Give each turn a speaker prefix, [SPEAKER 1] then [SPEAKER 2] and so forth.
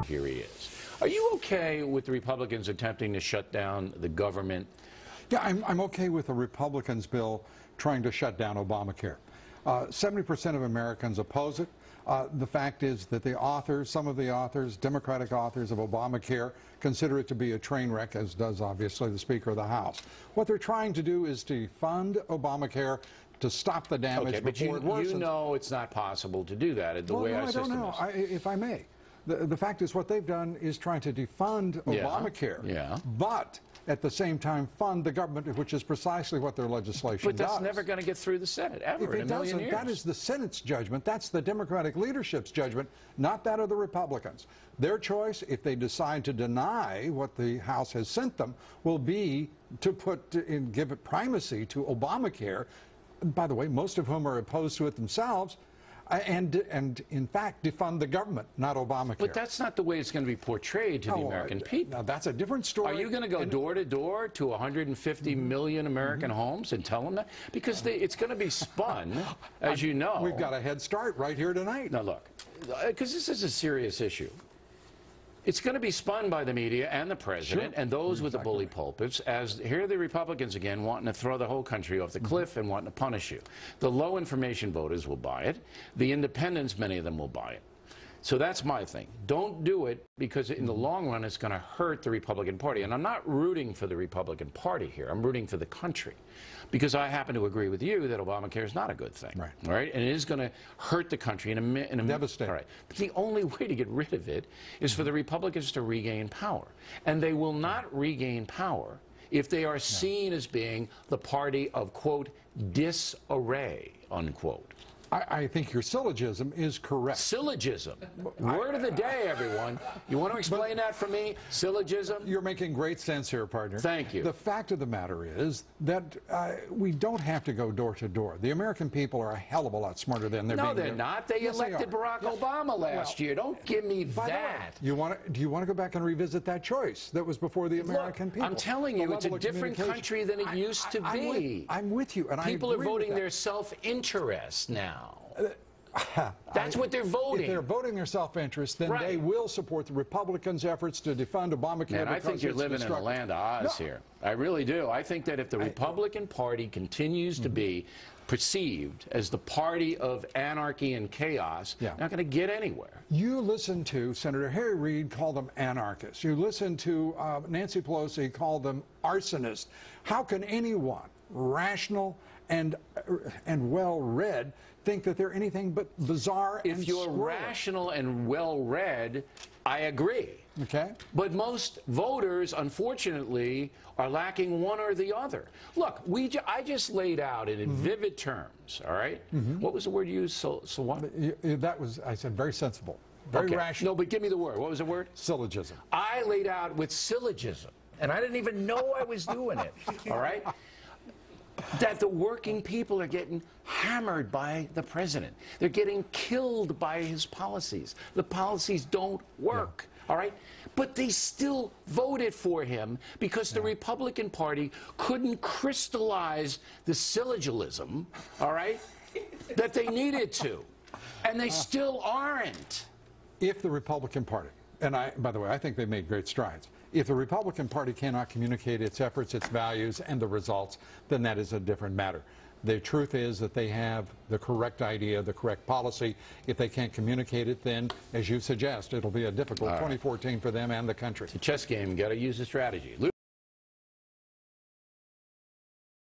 [SPEAKER 1] Here he is. Are you okay with the Republicans attempting to shut down the government?
[SPEAKER 2] Yeah, I'm okay with the Republicans' bill trying to shut down Obamacare. 70% of Americans oppose it. The fact is that the authors, some of the authors, Democratic authors of Obamacare, consider it to be a train wreck, as does obviously the Speaker of the House. What they're trying to do is to fund Obamacare to stop the damage before it worsens.
[SPEAKER 1] You know it's not possible to do that the way our system is.
[SPEAKER 2] I don't know, if I may. The fact is what they've done is trying to defund Obamacare, but at the same time fund the government, which is precisely what their legislation does.
[SPEAKER 1] But that's never going to get through the Senate, ever, in a million years.
[SPEAKER 2] That is the Senate's judgment. That's the Democratic leadership's judgment, not that of the Republicans. Their choice, if they decide to deny what the House has sent them, will be to give it primacy to Obamacare, by the way, most of whom are opposed to it themselves, and in fact defund the government, not Obamacare.
[SPEAKER 1] But that's not the way it's going to be portrayed to the American people.
[SPEAKER 2] Now that's a different story.
[SPEAKER 1] Are you going to go door to door to 150 million American homes and tell them that? Because it's going to be spun, as you know.
[SPEAKER 2] We've got a head start right here tonight.
[SPEAKER 1] Now look, because this is a serious issue. It's going to be spun by the media and the president and those with the bully pulpits as here are the Republicans again wanting to throw the whole country off the cliff and wanting to punish you. The low information voters will buy it. The independents, many of them will buy it. So that's my thing. Don't do it because in the long run it's going to hurt the Republican Party. And I'm not rooting for the Republican Party here. I'm rooting for the country. Because I happen to agree with you that Obamacare is not a good thing. Right? And it is going to hurt the country in a
[SPEAKER 2] devastating.
[SPEAKER 1] All right. But the only way to get rid of it is for the Republicans to regain power. And they will not regain power if they are seen as being the party of, quote, disarray, unquote.
[SPEAKER 2] I think your syllogism is correct.
[SPEAKER 1] Syllogism. Word of the day, everyone. You want to explain that for me? Syllogism?
[SPEAKER 2] You're making great sense here, partner.
[SPEAKER 1] Thank you.
[SPEAKER 2] The fact of the matter is that we don't have to go door to door. The American people are a hell of a lot smarter than they're being.
[SPEAKER 1] No, they're not. They elected Barack Obama last year. Don't give me that.
[SPEAKER 2] Do you want to go back and revisit that choice that was before the American people?
[SPEAKER 1] I'm telling you, it's a different country than it used to be.
[SPEAKER 2] I'm with you, and
[SPEAKER 1] people are voting their self-interest now. That's what they're voting.
[SPEAKER 2] If they're voting their self-interest, then they will support the Republicans' efforts to defund Obamacare.
[SPEAKER 1] Man, I think you're living in a land of Oz here. I really do. I think that if the Republican Party continues to be perceived as the party of anarchy and chaos, not going to get anywhere.
[SPEAKER 2] You listen to Senator Harry Reid call them anarchists. You listen to Nancy Pelosi call them arsonists. How can anyone rational and well-read think that they're anything but bizarre and
[SPEAKER 1] If you're rational and well-read, I agree.
[SPEAKER 2] Okay.
[SPEAKER 1] But most voters, unfortunately, are lacking one or the other. Look, I just laid out in vivid terms, all right? What was the word you used? So what?
[SPEAKER 2] That was, I said, very sensible. Very rational.
[SPEAKER 1] No, but give me the word. What was the word?
[SPEAKER 2] Syllogism.
[SPEAKER 1] I laid out with syllogism, and I didn't even know I was doing it, all right? That the working people are getting hammered by the president. They're getting killed by his policies. The policies don't work, all right? But they still voted for him because the Republican Party couldn't crystallize the syllogism, all right, that they needed to. And they still aren't.
[SPEAKER 2] If the Republican Party, and by the way, I think they made great strides. If the Republican Party cannot communicate its efforts, its values, and the results, then that is a different matter. The truth is that they have the correct idea, the correct policy. If they can't communicate it, then, as you suggest, it'll be a difficult 2014 for them and the country.
[SPEAKER 1] It's a chess game. You've got to use the strategy.